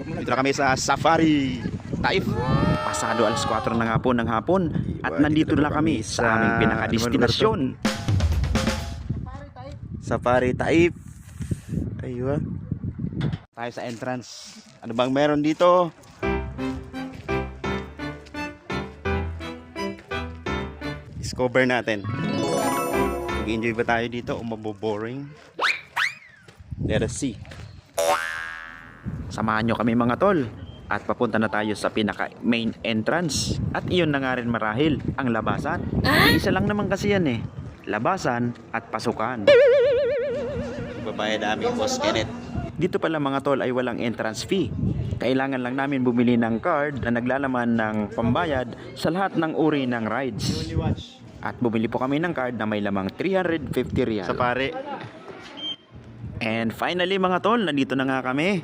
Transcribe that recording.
Dito na kami sa Safari Taif. Pasado alas 4 na nga po ng hapon at nandito na kami sa aming pinakadestinasyon. Safari Taif. Ayun. Tayo sa entrance. Ano bang meron dito? Discover natin. Mag-enjoy ba tayo dito o maboboring? Let us see. Samahan nyo kami mga tol. At papunta na tayo sa pinaka main entrance. At iyon na nga rin marahil ang labasan. Isa lang naman kasi yan eh. Labasan at pasukan. Babayad namin Boss Kenneth. Dito pala mga tol ay walang entrance fee. Kailangan lang namin bumili ng card na naglalaman ng pambayad sa lahat ng uri ng rides. At bumili po kami ng card na may lamang 350 real. Safari. And finally mga tol, nandito na nga kami